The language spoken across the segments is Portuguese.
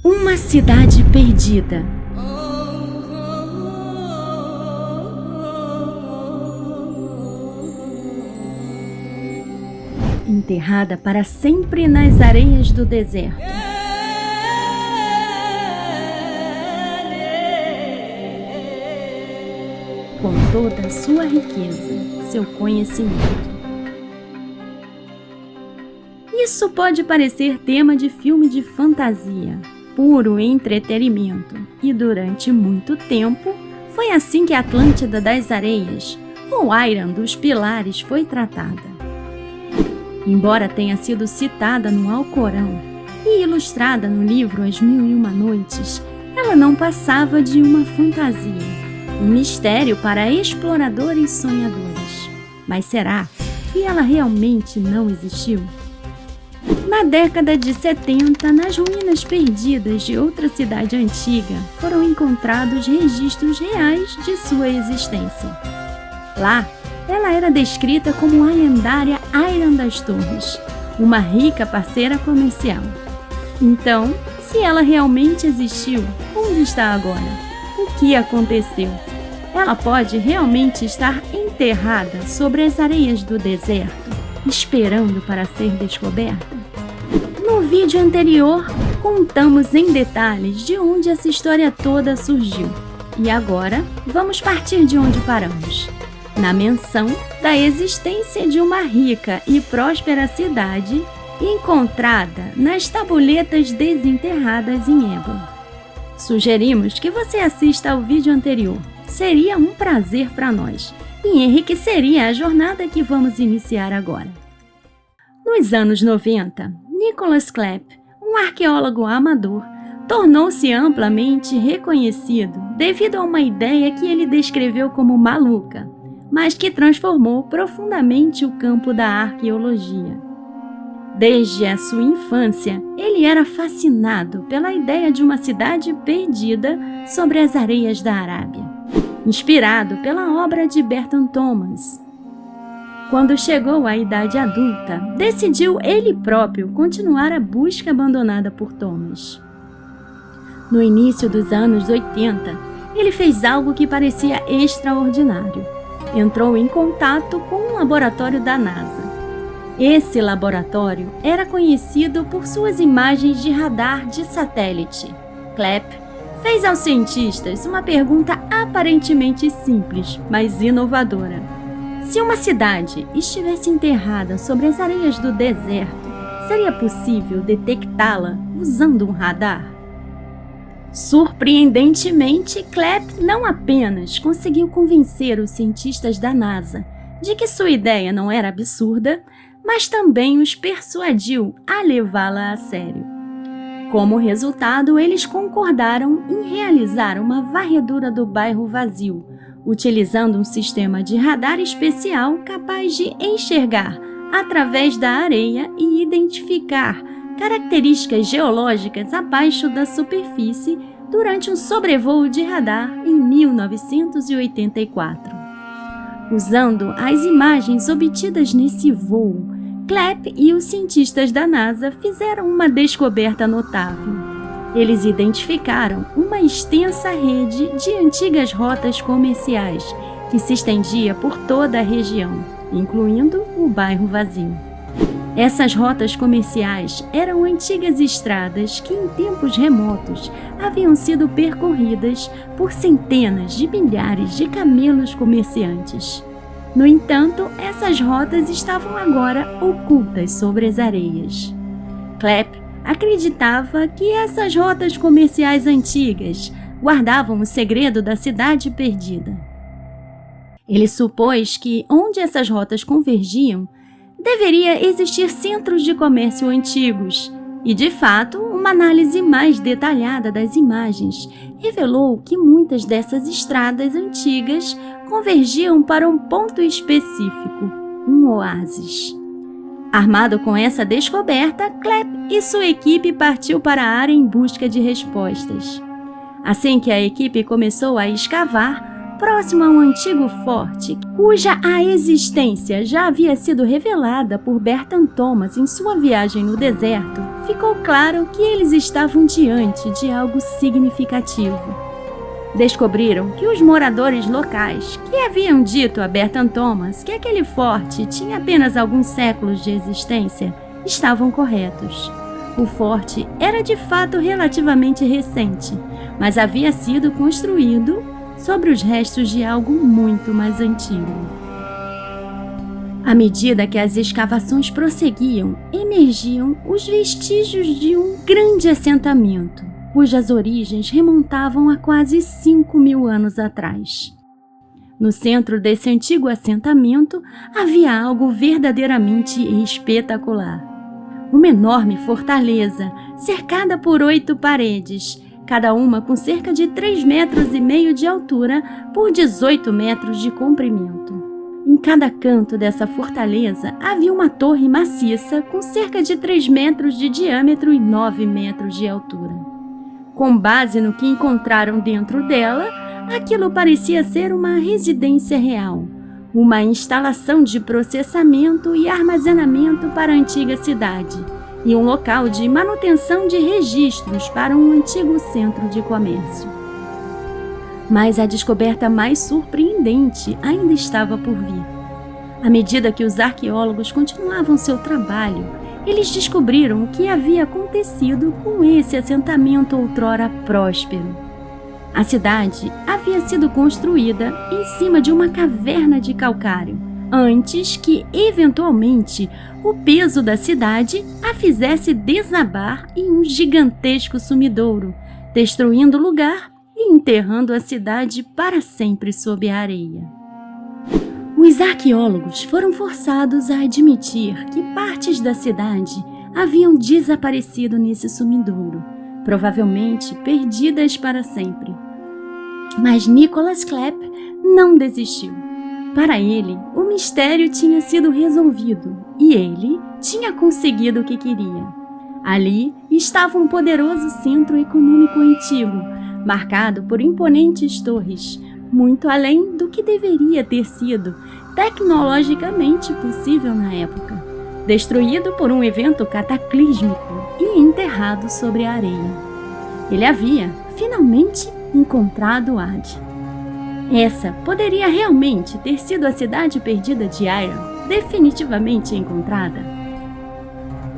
Uma cidade perdida. Enterrada para sempre nas areias do deserto. Com toda a sua riqueza, seu conhecimento. Isso pode parecer tema de filme de fantasia, puro entretenimento, e durante muito tempo foi assim que a Atlântida das Areias, ou Ayran dos Pilares, foi tratada. Embora tenha sido citada no Alcorão e ilustrada no livro As Mil e Uma Noites, ela não passava de uma fantasia, um mistério para exploradores sonhadores. Mas será que ela realmente não existiu? Na década de 70, nas ruínas perdidas de outra cidade antiga, foram encontrados registros reais de sua existência. Lá, ela era descrita como a lendária Ayran das Torres, uma rica parceira comercial. Então, se ela realmente existiu, onde está agora? O que aconteceu? Ela pode realmente estar enterrada sobre as areias do deserto, esperando para ser descoberta? No vídeo anterior, contamos em detalhes de onde essa história toda surgiu. E agora, vamos partir de onde paramos. Na menção da existência de uma rica e próspera cidade encontrada nas tabuletas desenterradas em Hebron. Sugerimos que você assista ao vídeo anterior. Seria um prazer para nós e enriqueceria a jornada que vamos iniciar agora. Nos anos 90, Nicholas Klepp, um arqueólogo amador, tornou-se amplamente reconhecido devido a uma ideia que ele descreveu como maluca, mas que transformou profundamente o campo da arqueologia. Desde a sua infância, ele era fascinado pela ideia de uma cidade perdida sobre as areias da Arábia, inspirado pela obra de Bertrand Thomas. Quando chegou à idade adulta, decidiu ele próprio continuar a busca abandonada por Thomas. No início dos anos 80, ele fez algo que parecia extraordinário. Entrou em contato com um laboratório da NASA. Esse laboratório era conhecido por suas imagens de radar de satélite. Klepp fez aos cientistas uma pergunta aparentemente simples, mas inovadora. Se uma cidade estivesse enterrada sobre as areias do deserto, seria possível detectá-la usando um radar? Surpreendentemente, Klepp não apenas conseguiu convencer os cientistas da NASA de que sua ideia não era absurda, mas também os persuadiu a levá-la a sério. Como resultado, eles concordaram em realizar uma varredura do bairro vazio, utilizando um sistema de radar especial capaz de enxergar através da areia e identificar características geológicas abaixo da superfície durante um sobrevoo de radar em 1984. Usando as imagens obtidas nesse voo, Klepp e os cientistas da NASA fizeram uma descoberta notável. Eles identificaram uma extensa rede de antigas rotas comerciais que se estendia por toda a região, incluindo o bairro vazio. Essas rotas comerciais eram antigas estradas que, em tempos remotos, haviam sido percorridas por centenas de milhares de camelos comerciantes. No entanto, essas rotas estavam agora ocultas sobre as areias. Klepp acreditava que essas rotas comerciais antigas guardavam o segredo da cidade perdida. Ele supôs que, onde essas rotas convergiam, deveria existir centros de comércio antigos, e, de fato, uma análise mais detalhada das imagens revelou que muitas dessas estradas antigas convergiam para um ponto específico, um oásis. Armado com essa descoberta, Klepp e sua equipe partiu para a área em busca de respostas. Assim que a equipe começou a escavar, próximo a um antigo forte, cuja a existência já havia sido revelada por Bertan Thomas em sua viagem no deserto, ficou claro que eles estavam diante de algo significativo. Descobriram que os moradores locais, que haviam dito a Bertan Thomas que aquele forte tinha apenas alguns séculos de existência, estavam corretos. O forte era de fato relativamente recente, mas havia sido construído sobre os restos de algo muito mais antigo. À medida que as escavações prosseguiam, emergiam os vestígios de um grande assentamento, cujas origens remontavam a quase 5.000 anos atrás. No centro desse antigo assentamento havia algo verdadeiramente espetacular. Uma enorme fortaleza, cercada por 8 paredes, cada uma com cerca de 3,5 metros de altura por 18 metros de comprimento. Em cada canto dessa fortaleza havia uma torre maciça com cerca de 3 metros de diâmetro e 9 metros de altura. Com base no que encontraram dentro dela, aquilo parecia ser uma residência real, uma instalação de processamento e armazenamento para a antiga cidade e um local de manutenção de registros para um antigo centro de comércio. Mas a descoberta mais surpreendente ainda estava por vir. À medida que os arqueólogos continuavam seu trabalho, eles descobriram o que havia acontecido com esse assentamento outrora próspero. A cidade havia sido construída em cima de uma caverna de calcário, antes que, eventualmente, o peso da cidade a fizesse desabar em um gigantesco sumidouro, destruindo o lugar e enterrando a cidade para sempre sob a areia. Os arqueólogos foram forçados a admitir que partes da cidade haviam desaparecido nesse sumidouro, provavelmente perdidas para sempre. Mas Nicholas Clepp não desistiu. Para ele, o mistério tinha sido resolvido e ele tinha conseguido o que queria. Ali estava um poderoso centro econômico antigo, marcado por imponentes torres, muito além do que deveria ter sido tecnologicamente possível na época, destruído por um evento cataclísmico e enterrado sobre a areia. Ele havia, finalmente, encontrado Ad. Essa poderia realmente ter sido a cidade perdida de Iron, definitivamente encontrada?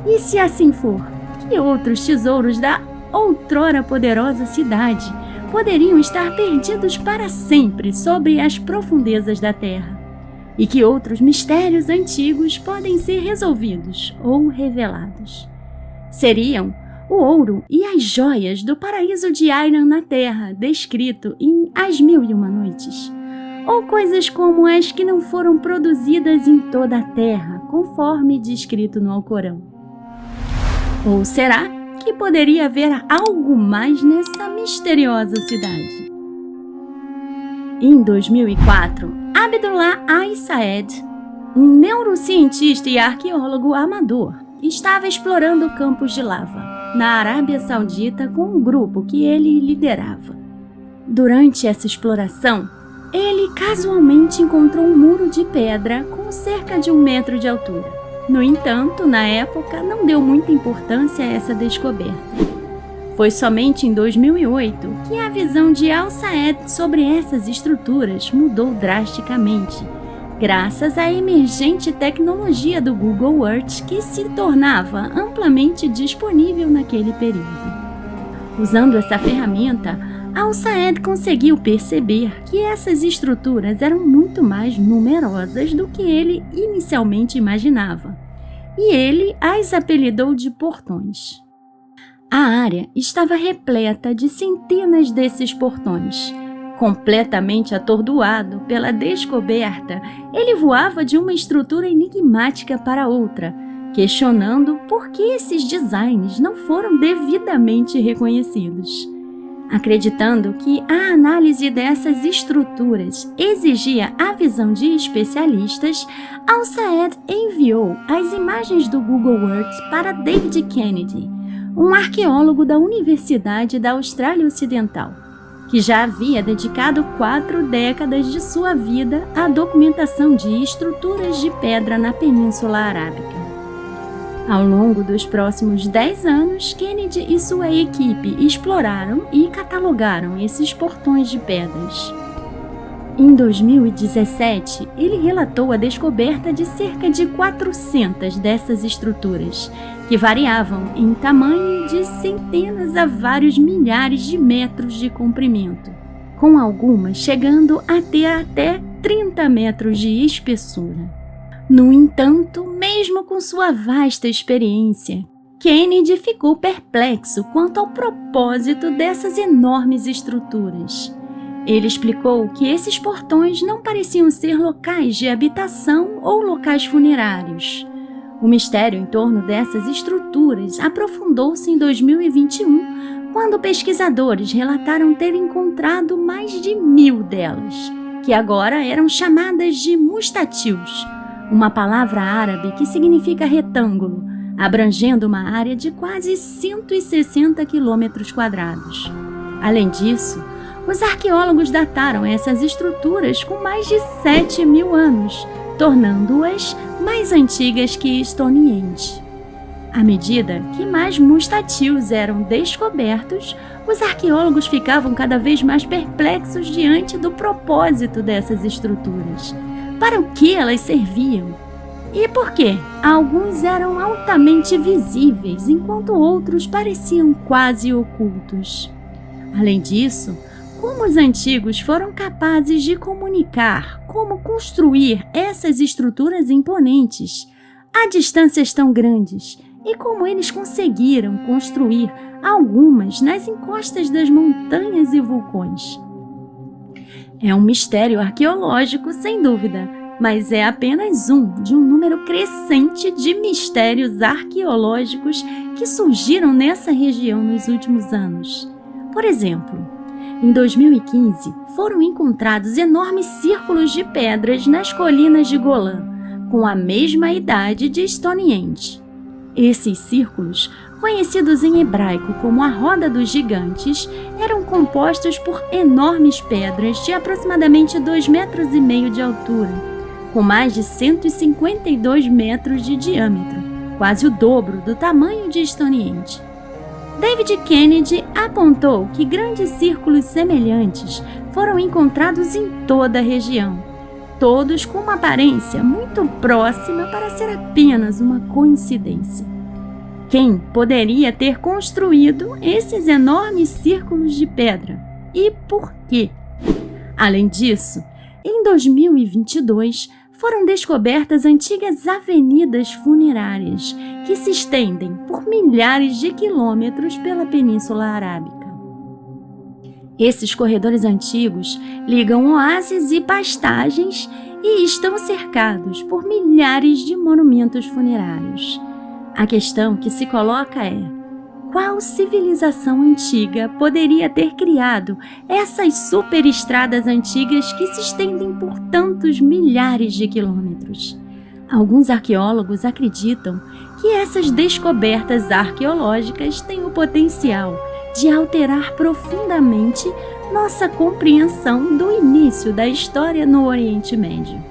E se assim for, que outros tesouros da outrora poderosa cidade poderiam estar perdidos para sempre sobre as profundezas da Terra? E que outros mistérios antigos podem ser resolvidos ou revelados? Seriam o ouro e as joias do paraíso de Iron na Terra, descrito em As Mil e Uma Noites, ou coisas como as que não foram produzidas em toda a Terra, conforme descrito no Alcorão? Ou será que poderia haver algo mais nessa misteriosa cidade? Em 2004, Abdullah Al-Saed, um neurocientista e arqueólogo amador, estava explorando campos de lava na Arábia Saudita com um grupo que ele liderava. Durante essa exploração, ele casualmente encontrou um muro de pedra com cerca de 1 metro de altura. No entanto, na época, não deu muita importância a essa descoberta. Foi somente em 2008 que a visão de Al-Saed sobre essas estruturas mudou drasticamente, graças à emergente tecnologia do Google Earth que se tornava amplamente disponível naquele período. Usando essa ferramenta, Al-Saed conseguiu perceber que essas estruturas eram muito mais numerosas do que ele inicialmente imaginava, e ele as apelidou de portões. A área estava repleta de centenas desses portões. Completamente atordoado pela descoberta, ele voava de uma estrutura enigmática para outra, questionando por que esses designs não foram devidamente reconhecidos. Acreditando que a análise dessas estruturas exigia a visão de especialistas, Al-Saed enviou as imagens do Google Earth para David Kennedy, um arqueólogo da Universidade da Austrália Ocidental. que já havia dedicado 4 décadas de sua vida à documentação de estruturas de pedra na Península Arábica. Ao longo dos próximos 10 anos, Kennedy e sua equipe exploraram e catalogaram esses portões de pedras. Em 2017, ele relatou a descoberta de cerca de 400 dessas estruturas, que variavam em tamanho de centenas a vários milhares de metros de comprimento, com algumas chegando a ter até 30 metros de espessura. No entanto, mesmo com sua vasta experiência, Kennedy ficou perplexo quanto ao propósito dessas enormes estruturas. Ele explicou que esses portões não pareciam ser locais de habitação ou locais funerários. O mistério em torno dessas estruturas aprofundou-se em 2021, quando pesquisadores relataram ter encontrado mais de 1.000 delas, que agora eram chamadas de mustatios, uma palavra árabe que significa retângulo, abrangendo uma área de quase 160 quilômetros quadrados. Além disso, os arqueólogos dataram essas estruturas com mais de 7.000 anos, tornando-as mais antigas que Stonehenge. À medida que mais mustatios eram descobertos, os arqueólogos ficavam cada vez mais perplexos diante do propósito dessas estruturas. Para o que elas serviam? E por que alguns eram altamente visíveis, enquanto outros pareciam quase ocultos? Além disso, como os antigos foram capazes de comunicar como construir essas estruturas imponentes a distâncias tão grandes e como eles conseguiram construir algumas nas encostas das montanhas e vulcões. É um mistério arqueológico, sem dúvida, mas é apenas um de um número crescente de mistérios arqueológicos que surgiram nessa região nos últimos anos. Por exemplo, em 2015, foram encontrados enormes círculos de pedras nas colinas de Golã, com a mesma idade de Stonehenge. Esses círculos, conhecidos em hebraico como a Roda dos Gigantes, eram compostos por enormes pedras de aproximadamente 2,5 metros de altura, com mais de 152 metros de diâmetro, quase o dobro do tamanho de Stonehenge. David Kennedy apontou que grandes círculos semelhantes foram encontrados em toda a região, todos com uma aparência muito próxima para ser apenas uma coincidência. Quem poderia ter construído esses enormes círculos de pedra? E por quê? Além disso, em 2022, foram descobertas antigas avenidas funerárias que se estendem por milhares de quilômetros pela Península Arábica. Esses corredores antigos ligam oásis e pastagens e estão cercados por milhares de monumentos funerários. A questão que se coloca é: qual civilização antiga poderia ter criado essas superestradas antigas que se estendem por tantos milhares de quilômetros? Alguns arqueólogos acreditam que essas descobertas arqueológicas têm o potencial de alterar profundamente nossa compreensão do início da história no Oriente Médio.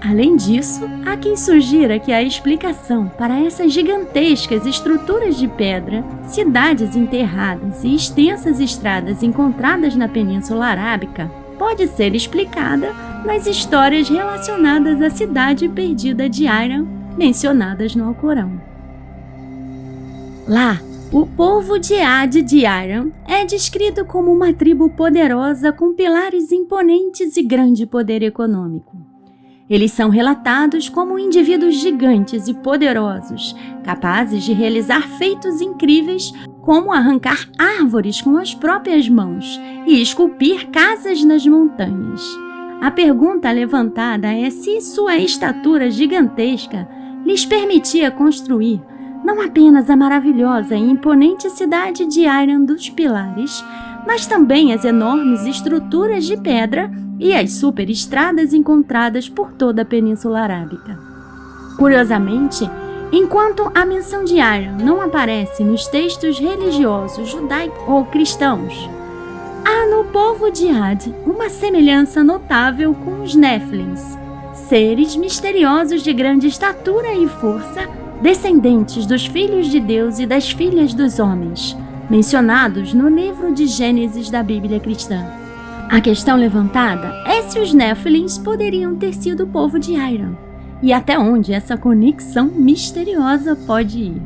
Além disso, há quem sugira que a explicação para essas gigantescas estruturas de pedra, cidades enterradas e extensas estradas encontradas na Península Arábica pode ser explicada nas histórias relacionadas à cidade perdida de Iran, mencionadas no Alcorão. Lá, o povo de Ad de Iran é descrito como uma tribo poderosa com pilares imponentes e grande poder econômico. Eles são relatados como indivíduos gigantes e poderosos, capazes de realizar feitos incríveis como arrancar árvores com as próprias mãos e esculpir casas nas montanhas. A pergunta levantada é se sua estatura gigantesca lhes permitia construir não apenas a maravilhosa e imponente cidade de Iran dos Pilares, mas também as enormes estruturas de pedra e as superestradas encontradas por toda a Península Arábica. Curiosamente, enquanto a menção de Iran não aparece nos textos religiosos judaicos ou cristãos, Há no povo de Ad uma semelhança notável com os Néfilins, seres misteriosos de grande estatura e força, descendentes dos filhos de Deus e das filhas dos homens, mencionados no livro de Gênesis da Bíblia cristã. A questão levantada é se os Néfilins poderiam ter sido o povo de Aram, e até onde essa conexão misteriosa pode ir.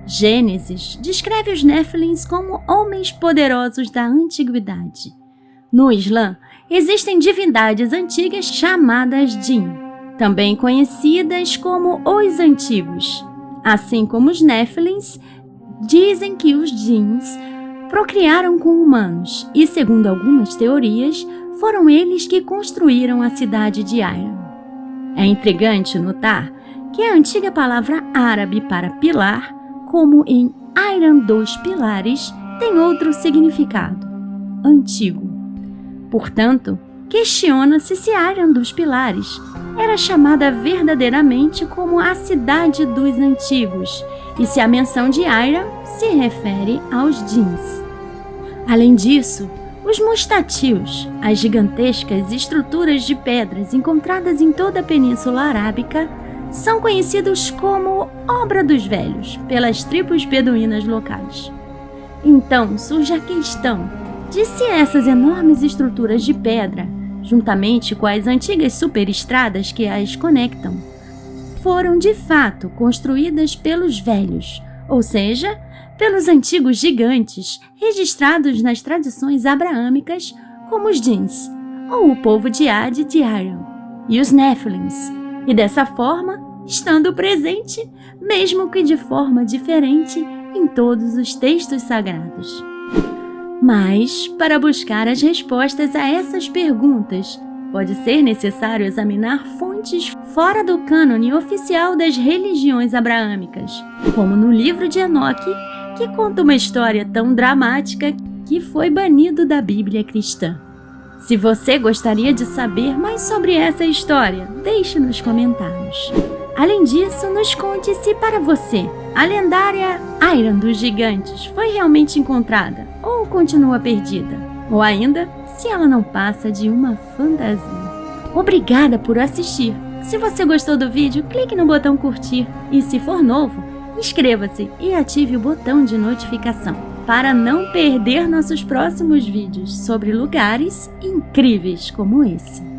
Gênesis descreve os Néfilins como homens poderosos da antiguidade. No Islã, existem divindades antigas chamadas Jinn, também conhecidas como os Antigos. Assim como os Néfilins, dizem que os Jinns procriaram com humanos e, segundo algumas teorias, foram eles que construíram a cidade de Aram. É intrigante notar que a antiga palavra árabe para pilar, como em Aram dos pilares, tem outro significado: antigo. Portanto, questiona-se se Aram dos pilares era chamada verdadeiramente como a cidade dos antigos e se a menção de Aram se refere aos Jinns. Além disso, os mustatios, as gigantescas estruturas de pedras encontradas em toda a Península Arábica, são conhecidos como Obra dos Velhos pelas tribos beduínas locais. Então surge a questão de se essas enormes estruturas de pedra, juntamente com as antigas superestradas que as conectam, foram de fato construídas pelos velhos, ou seja, pelos antigos gigantes registrados nas tradições abraâmicas como os Jinns, ou o povo de Ad e de Aram, e os Néfilins, e dessa forma, estando presente, mesmo que de forma diferente, em todos os textos sagrados. Mas, para buscar as respostas a essas perguntas, pode ser necessário examinar fontes fora do cânone oficial das religiões abraâmicas, como no livro de Enoque, que conta uma história tão dramática que foi banido da Bíblia cristã. Se você gostaria de saber mais sobre essa história, deixe nos comentários. Além disso, nos conte se para você a lendária Aram dos Gigantes foi realmente encontrada ou continua perdida, ou ainda se ela não passa de uma fantasia. Obrigada por assistir! Se você gostou do vídeo, clique no botão curtir e, se for novo, inscreva-se e ative o botão de notificação para não perder nossos próximos vídeos sobre lugares incríveis como esse.